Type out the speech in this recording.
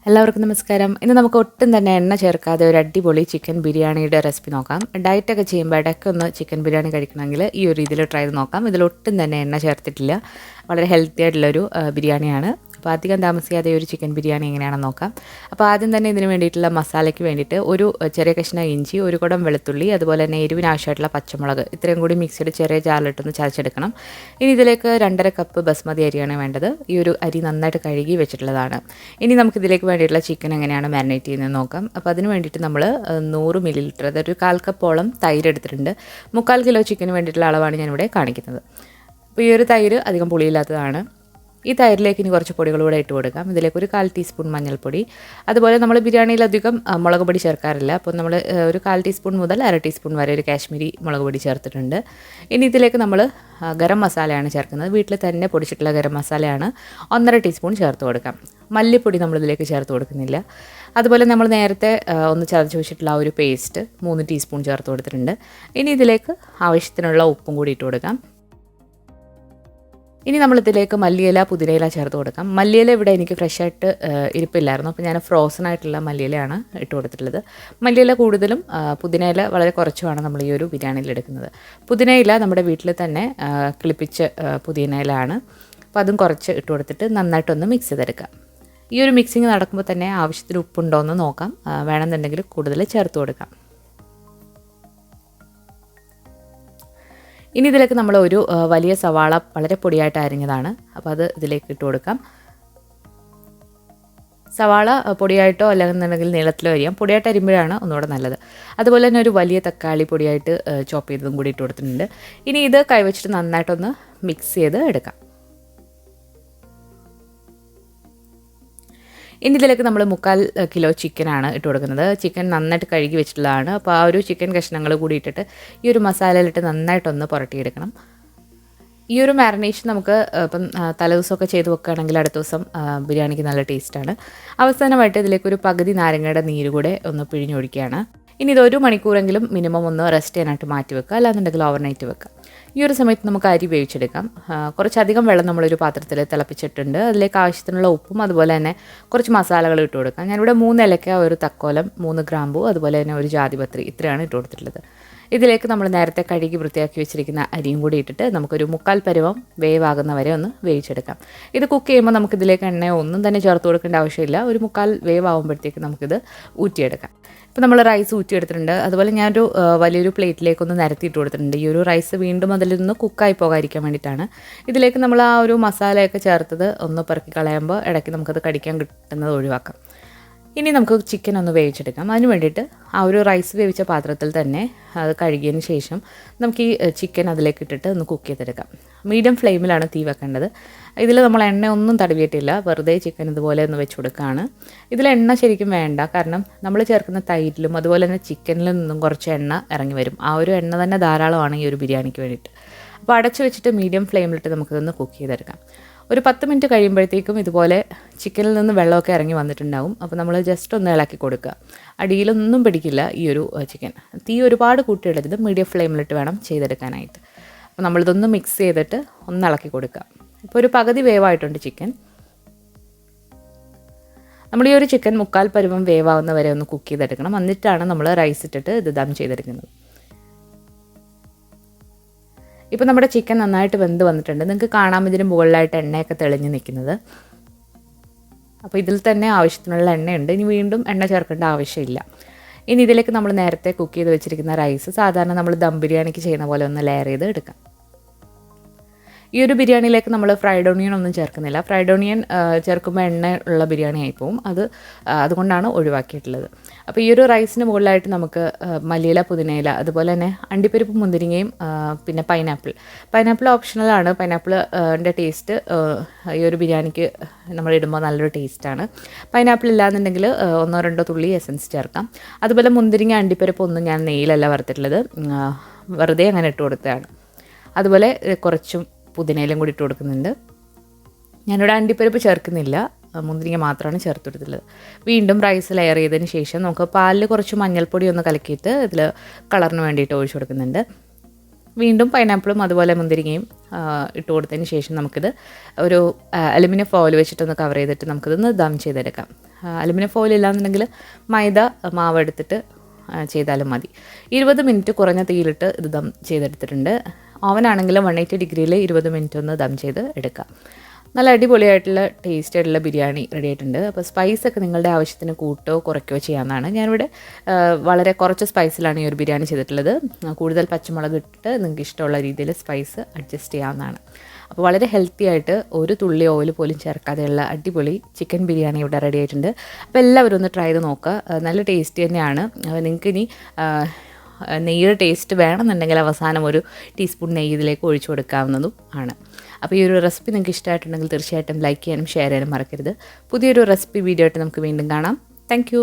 എല്ലാവർക്കും നമസ്കാരം. ഇന്ന് നമുക്ക് ഒട്ടും തന്നെ എണ്ണ ചേർക്കാതെ ഒരു അടിപൊളി ചിക്കൻ ബിരിയാണിയുടെ റെസിപ്പി നോക്കാം. ഡയറ്റൊക്കെ ചെയ്യുമ്പോൾ ഇടയ്ക്കൊന്ന് ചിക്കൻ ബിരിയാണി കഴിക്കണമെങ്കിൽ ഈ ഒരു രീതിയിൽ ട്രൈ ചെയ്ത് നോക്കാം. ഇതിലൊട്ടും തന്നെ എണ്ണ ചേർത്തിട്ടില്ല. വളരെ ഹെൽത്തി ആയിട്ടുള്ളൊരു ബിരിയാണിയാണ്. അപ്പോൾ അധികം താമസിയാതെ ഒരു ചിക്കൻ ബിരിയാണി എങ്ങനെയാണെന്ന് നോക്കാം. അപ്പോൾ ആദ്യം തന്നെ ഇതിന് വേണ്ടിയിട്ടുള്ള മസാലയ്ക്ക് വേണ്ടിയിട്ട് ഒരു ചെറിയ കഷ്ണം ഇഞ്ചി, ഒരു കുടം വെളുത്തുള്ളി, അതുപോലെ തന്നെ എരിവിന് ആവശ്യമായിട്ടുള്ള പച്ചമുളക് ഇത്രയും കൂടി മിക്സിയുടെ ചെറിയ ജാറിലിട്ടൊന്ന് ചതച്ചെടുക്കണം. ഇനി ഇതിലേക്ക് 2.5 കപ്പ് ബസ്മതി അരിയാണ് വേണ്ടത്. ഈ ഒരു അരി നന്നായിട്ട് കഴുകി വെച്ചിട്ടുള്ളതാണ്. ഇനി നമുക്കിതിലേക്ക് വേണ്ടിയിട്ടുള്ള ചിക്കൻ എങ്ങനെയാണ് മാരിനേറ്റ് ചെയ്യുന്നത് നോക്കാം. അപ്പോൾ അതിന് വേണ്ടിയിട്ട് നമ്മൾ 100 ml, അതായത് ഒരു 1/4 കപ്പോളം തൈര് എടുത്തിട്ടുണ്ട്. 3/4 കിലോ ചിക്കന് വേണ്ടിയിട്ടുള്ള അളവാണ് ഞാനിവിടെ കാണിക്കുന്നത്. അപ്പോൾ ഈ ഒരു തൈര് അധികം പുളിയില്ലാത്തതാണ്. ഈ തൈരിലേക്ക് ഇനി കുറച്ച് പൊടികൾ കൂടെ ഇട്ട് കൊടുക്കാം. ഇതിലേക്ക് ഒരു 1/4 ടീസ്പൂൺ മഞ്ഞൾപ്പൊടി, അതുപോലെ നമ്മൾ ബിരിയാണിയിൽ അധികം മുളക് പൊടി ചേർക്കാറില്ല. അപ്പോൾ നമ്മൾ ഒരു 1/4 ടീസ്പൂൺ മുതൽ 1/2 ടീസ്പൂൺ വരെ ഒരു കാശ്മീരി മുളക് പൊടി ചേർത്തിട്ടുണ്ട്. ഇനി ഇതിലേക്ക് നമ്മൾ ഗരം മസാലയാണ് ചേർക്കുന്നത്. വീട്ടിൽ തന്നെ പൊടിച്ചിട്ടുള്ള ഗരം മസാലയാണ്. 1.5 ടീസ്പൂൺ ചേർത്ത് കൊടുക്കാം. മല്ലിപ്പൊടി നമ്മളിതിലേക്ക് ചേർത്ത് കൊടുക്കുന്നില്ല. അതുപോലെ നമ്മൾ നേരത്തെ ഒന്ന് ചതച്ച് വെച്ചിട്ടുള്ള ആ ഒരു പേസ്റ്റ് 3 ടീസ്പൂൺ ചേർത്ത് കൊടുത്തിട്ടുണ്ട്. ഇനി ഇതിലേക്ക് ആവശ്യത്തിനുള്ള ഉപ്പും കൂടി ഇട്ട് കൊടുക്കാം. ഇനി നമ്മളിതിലേക്ക് മല്ലിയില, പുതിനയില ചേർത്ത് കൊടുക്കാം. മല്ലിയില ഇവിടെ എനിക്ക് ഫ്രഷായിട്ട് ഇരിപ്പില്ലായിരുന്നു, അപ്പോൾ ഞാൻ ഫ്രോസൺ ആയിട്ടുള്ള മല്ലിയിലയാണ് ഇട്ട് കൊടുത്തിട്ടുള്ളത്. മല്ലിയില കൂടുതലും പുതിനയില വളരെ കുറച്ചുമാണ് നമ്മൾ ഈ ഒരു ബിരിയാണിയിൽ എടുക്കുന്നത്. പുതിനയില നമ്മുടെ വീട്ടിൽ തന്നെ കിളിപ്പിച്ച പുതിനയിലാണ്. അപ്പോൾ അതും കുറച്ച് ഇട്ട് കൊടുത്തിട്ട് നന്നായിട്ടൊന്ന് മിക്സ് ചെയ്തെടുക്കാം. ഈ ഒരു മിക്സിങ് നടക്കുമ്പോൾ തന്നെ ആവശ്യത്തിന് ഉപ്പുണ്ടോ എന്ന് നോക്കാം. വേണമെന്നുണ്ടെങ്കിൽ കൂടുതൽ ചേർത്ത് കൊടുക്കാം. ഇനി ഇതിലേക്ക് നമ്മൾ ഒരു വലിയ സവാള വളരെ പൊടിയായിട്ട് അരിഞ്ഞതാണ്. അപ്പോൾ അത് ഇതിലേക്ക് ഇട്ട് കൊടുക്കാം. സവാള പൊടിയായിട്ടോ അല്ലെന്നുണ്ടെങ്കിൽ നീളത്തിലോ അരിയാം. പൊടിയായിട്ട് അരിയുമ്പോഴാണ് ഒന്നുകൂടെ നല്ലത്. അതുപോലെ തന്നെ ഒരു വലിയ തക്കാളി പൊടിയായിട്ട് ചോപ്പ് ചെയ്തതും കൂടി ഇട്ട് കൊടുത്തിട്ടുണ്ട്. ഇനി ഇത് കൈവച്ചിട്ട് നന്നായിട്ടൊന്ന് മിക്സ് ചെയ്ത് എടുക്കാം. ഇനി ഇതിലേക്ക് നമ്മൾ 3/4 കിലോ ചിക്കനാണ് ഇട്ട് കൊടുക്കുന്നത്. ചിക്കൻ നന്നായിട്ട് കഴുകി വെച്ചിട്ടുള്ളതാണ്. അപ്പോൾ ആ ഒരു ചിക്കൻ കഷ്ണങ്ങൾ കൂടി ഇട്ടിട്ട് ഈ ഒരു മസാലയിലിട്ട് നന്നായിട്ടൊന്ന് പുരട്ടിയെടുക്കണം. ഈ ഒരു മാരിനേഷൻ നമുക്ക് ഇപ്പം തലേദിവസമൊക്കെ ചെയ്ത് വെക്കുകയാണെങ്കിൽ അടുത്ത ദിവസം ബിരിയാണിക്ക് നല്ല ടേസ്റ്റാണ്. അവസാനമായിട്ട് ഇതിലേക്ക് ഒരു പകുതി നാരങ്ങയുടെ നീര് കൂടെ ഒന്ന് പിഴിഞ്ഞൊഴിക്കുകയാണ്. ഇനി ഇത് 1 മണിക്കൂറെങ്കിലും മിനിമം ഒന്ന് റെസ്റ്റ് ചെയ്യാനായിട്ട് മാറ്റി വെക്കുക, അല്ലാന്നുണ്ടെങ്കിൽ ഓവർനൈറ്റ് വെക്കുക. ഈ ഒരു സമയത്ത് നമുക്ക് അരി വേവിച്ചെടുക്കാം. കുറച്ചധികം വെള്ളം നമ്മളൊരു പാത്രത്തിൽ തിളപ്പിച്ചിട്ടുണ്ട്. അതിലേക്ക് ആവശ്യത്തിനുള്ള ഉപ്പും അതുപോലെ തന്നെ കുറച്ച് മസാലകൾ ഇട്ട് കൊടുക്കാം. ഞാനിവിടെ 3 ഏലക്ക, ഒരു തക്കോലം, 3 ഗ്രാമ്പു, അതുപോലെ തന്നെ ഒരു ജാതിപത്രി ഇത്രയാണ് ഇട്ട് കൊടുത്തിട്ടുള്ളത്. ഇതിലേക്ക് നമ്മൾ നേരത്തെ കഴുകി വൃത്തിയാക്കി വെച്ചിരിക്കുന്ന അരിയും കൂടി ഇട്ടിട്ട് നമുക്കൊരു 3/4 പരുവം വേവാകുന്ന വരെ ഒന്ന് വേവിച്ചെടുക്കാം. ഇത് കുക്ക് ചെയ്യുമ്പോൾ നമുക്കിതിലേക്ക് എണ്ണയോ ഒന്നും തന്നെ ചേർത്ത് കൊടുക്കേണ്ട ആവശ്യമില്ല. ഒരു 3/4 വേവാകുമ്പോഴത്തേക്ക് നമുക്കിത് ഊറ്റിയെടുക്കാം. ഇപ്പോൾ നമ്മൾ റൈസ് ഊറ്റിയെടുത്തിട്ടുണ്ട്. അതുപോലെ ഞാനൊരു വലിയൊരു പ്ലേറ്റിലേക്കൊന്ന് നിരത്തിയിട്ട് കൊടുത്തിട്ടുണ്ട്. ഈ ഒരു റൈസ് വീണ്ടും അതിൽ നിന്ന് കുക്കായി പോകാതിരിക്കാൻ വേണ്ടിയിട്ടാണ്. ഇതിലേക്ക് നമ്മൾ ആ ഒരു മസാലയൊക്കെ ചേർത്തത് ഒന്ന് പെറുക്കി കളയുമ്പോൾ ഇടയ്ക്ക് നമുക്കത് കടിക്കാൻ കിട്ടുന്നത് ഒഴിവാക്കാം. ഇനി നമുക്ക് ചിക്കൻ ഒന്ന് വേവിച്ചെടുക്കാം. അതിന് വേണ്ടിയിട്ട് ആ ഒരു റൈസ് വേവിച്ച പാത്രത്തിൽ തന്നെ അത് കഴുകിയതിന് ശേഷം നമുക്ക് ഈ ചിക്കൻ അതിലേക്ക് ഇട്ടിട്ട് ഒന്ന് കുക്ക് ചെയ്തെടുക്കാം. മീഡിയം ഫ്ലെയിമിലാണ് തീ വെക്കേണ്ടത്. ഇതിൽ നമ്മൾ എണ്ണ ഒന്നും തടവിയിട്ടില്ല, വെറുതെ ചിക്കൻ ഇതുപോലെ ഒന്ന് വെച്ച് കൊടുക്കുകയാണ്. ഇതിൽ എണ്ണ ശരിക്കും വേണ്ട, കാരണം നമ്മൾ ചേർക്കുന്ന തൈരിലും അതുപോലെ തന്നെ ചിക്കനിൽ നിന്നും കുറച്ച് എണ്ണ ഇറങ്ങി വരും. ആ ഒരു എണ്ണ തന്നെ ധാരാളമാണ് ഈ ഒരു ബിരിയാണിക്ക് വേണ്ടിയിട്ട്. അപ്പോൾ അടച്ചു വെച്ചിട്ട് മീഡിയം ഫ്ലെയിമിലിട്ട് നമുക്കിതൊന്ന് കുക്ക് ചെയ്തെടുക്കാം. ഒരു 10 മിനിറ്റ് കഴിയുമ്പോഴത്തേക്കും ഇതുപോലെ ചിക്കനിൽ നിന്ന് വെള്ളമൊക്കെ ഇറങ്ങി വന്നിട്ടുണ്ടാവും. അപ്പോൾ നമ്മൾ ജസ്റ്റ് ഒന്ന് ഇളക്കി കൊടുക്കുക. അടിയിലൊന്നും പിടിക്കില്ല ഈ ഒരു ചിക്കൻ. തീ ഒരുപാട് കൂട്ടിയിടരുത്, മീഡിയം ഫ്ലെയിമിലിട്ട് വേണം ചെയ്തെടുക്കാനായിട്ട്. അപ്പോൾ നമ്മളിതൊന്ന് മിക്സ് ചെയ്തിട്ട് ഒന്ന് ഇളക്കി കൊടുക്കുക. ഇപ്പോൾ ഒരു പകുതി വേവായിട്ടുണ്ട് ചിക്കൻ. നമ്മൾ ഈ ഒരു ചിക്കൻ 3/4 പരുവം വേവാവുന്ന വരെ ഒന്ന് കുക്ക് ചെയ്തെടുക്കണം. എന്നിട്ടാണ് നമ്മൾ റൈസ് ഇട്ടിട്ട് ഇത് ദം ചെയ്തെടുക്കുന്നത്. ഇപ്പോൾ നമ്മുടെ ചിക്കൻ നന്നായിട്ട് വെന്ത് വന്നിട്ടുണ്ട്. നിങ്ങൾക്ക് കാണാൻ ഇതിന് മുകളിലായിട്ട് എണ്ണയൊക്കെ തെളിഞ്ഞ് നിൽക്കുന്നത്. അപ്പോൾ ഇതിൽ തന്നെ ആവശ്യത്തിനുള്ള എണ്ണയുണ്ട്. ഇനി വീണ്ടും എണ്ണ ചേർക്കേണ്ട ആവശ്യമില്ല. ഇനി ഇതിലേക്ക് നമ്മൾ നേരത്തെ കുക്ക് ചെയ്ത് വെച്ചിരിക്കുന്ന റൈസ് സാധാരണ നമ്മൾ ദം ബിരിയാണിക്ക് ചെയ്യുന്ന പോലെ ഒന്ന് ലെയർ ചെയ്ത് എടുക്കാം. ഈ ഒരു ബിരിയാണിയിലേക്ക് നമ്മൾ ഫ്രൈഡ് ഓണിയൻ ഒന്നും ചേർക്കുന്നില്ല. ഫ്രൈഡ് ഓണിയൻ ചേർക്കുമ്പോൾ എണ്ണ ഉള്ള ബിരിയാണി ആയിപ്പോവും. അതുകൊണ്ടാണ് ഒഴിവാക്കിയിട്ടുള്ളത്. അപ്പോൾ ഈ ഒരു റൈസിന് മുകളിലായിട്ട് നമുക്ക് മല്ലിയില, പുതിനയില, അതുപോലെ തന്നെ അണ്ടിപ്പരിപ്പ്, മുന്തിരിങ്ങയും പിന്നെ പൈനാപ്പിൾ ഓപ്ഷണലാണ്. പൈനാപ്പിളിൻ്റെ ടേസ്റ്റ് ഈ ഒരു ബിരിയാണിക്ക് നമ്മൾ ഇടുമ്പോൾ നല്ലൊരു ടേസ്റ്റാണ്. പൈനാപ്പിൾ ഇല്ലാന്നുണ്ടെങ്കിൽ 1-2 തുള്ളി എസൻസ് ചേർക്കാം. അതുപോലെ മുന്തിരിങ്ങ, അണ്ടിപ്പരിപ്പ് ഒന്നും ഞാൻ നെയ്യിലല്ല വറുത്തിട്ടുള്ളത്, വെറുതെ അങ്ങനെ ഇട്ട് കൊടുത്തതാണ്. അതുപോലെ കുറച്ചും പുതിനയിലും കൂടി ഇട്ട് കൊടുക്കുന്നുണ്ട്. ഞാനിവിടെ അണ്ടിപ്പരിപ്പ് ചേർക്കുന്നില്ല, മുന്തിരിങ്ങ മാത്രമാണ് ചേർത്ത് കൊടുത്തിട്ടുള്ളത്. വീണ്ടും റൈസ് ലെയർ ചെയ്തതിന് ശേഷം നമുക്ക് പാലിൽ കുറച്ച് മഞ്ഞൾപ്പൊടി ഒന്ന് കലക്കിയിട്ട് ഇതിൽ കളറിന് വേണ്ടിയിട്ട് ഒഴിച്ചു കൊടുക്കുന്നുണ്ട്. വീണ്ടും പൈനാപ്പിളും അതുപോലെ മുന്തിരിങ്ങയും ഇട്ട് കൊടുത്തതിന് ശേഷം നമുക്കിത് ഒരു അലുമിനിയം ഫോയിൽ വെച്ചിട്ടൊന്ന് കവർ ചെയ്തിട്ട് നമുക്കിതൊന്ന് ദം ചെയ്തെടുക്കാം. അലുമിനിയം ഫോയിൽ ഇല്ലാന്നുണ്ടെങ്കിൽ മൈദ മാവ് എടുത്തിട്ട് ചെയ്താലും മതി. 20 മിനിറ്റ് കുറഞ്ഞ തീയിലിട്ട് ഇത് ദം ചെയ്തെടുത്തിട്ടുണ്ട്. ഓവനാണെങ്കിൽ 180 ഡിഗ്രിയിൽ 20 മിനിറ്റ് ഒന്ന് ദം ചെയ്ത് എടുക്കാം. നല്ല അടിപൊളിയായിട്ടുള്ള ടേസ്റ്റ് ആയിട്ടുള്ള ബിരിയാണി റെഡി ആയിട്ടുണ്ട്. അപ്പോൾ സ്പൈസൊക്കെ നിങ്ങളുടെ ആവശ്യത്തിന് കൂട്ടോ കുറയ്ക്കുകയോ ചെയ്യാവുന്നതാണ്. ഞാനിവിടെ വളരെ കുറച്ച് സ്പൈസിലാണ് ഈ ഒരു ബിരിയാണി ചെയ്തിട്ടുള്ളത്. കൂടുതൽ പച്ചമുളക് ഇട്ടിട്ട് നിങ്ങൾക്ക് ഇഷ്ടമുള്ള രീതിയിൽ സ്പൈസ് അഡ്ജസ്റ്റ് ചെയ്യാവുന്നതാണ്. അപ്പോൾ വളരെ ഹെൽത്തി ആയിട്ട് ഒരു തുള്ളി ഓയിൽ പോലും ചേർക്കാതെയുള്ള അടിപൊളി ചിക്കൻ ബിരിയാണി ഇവിടെ റെഡി ആയിട്ടുണ്ട്. അപ്പോൾ എല്ലാവരും ഒന്ന് ട്രൈ ചെയ്ത് നോക്കുക. നല്ല ടേസ്റ്റ് തന്നെയാണ്. നിങ്ങൾക്ക് ഇനി നെയ്യുടെ ടേസ്റ്റ് വേണമെന്നുണ്ടെങ്കിൽ അവസാനം ഒരു ടീസ്പൂൺ നെയ്യ് ഇതിലേക്ക് ഒഴിച്ചു കൊടുക്കാവുന്നതും ആണ്. അപ്പോൾ ഈ ഒരു റെസിപ്പി നിങ്ങൾക്ക് ഇഷ്ടമായിട്ടുണ്ടെങ്കിൽ തീർച്ചയായിട്ടും ലൈക്ക് ചെയ്യാനും ഷെയർ ചെയ്യാനും മറക്കരുത്. പുതിയൊരു റെസിപ്പി വീഡിയോ ആയിട്ട് നമുക്ക് വീണ്ടും കാണാം. താങ്ക്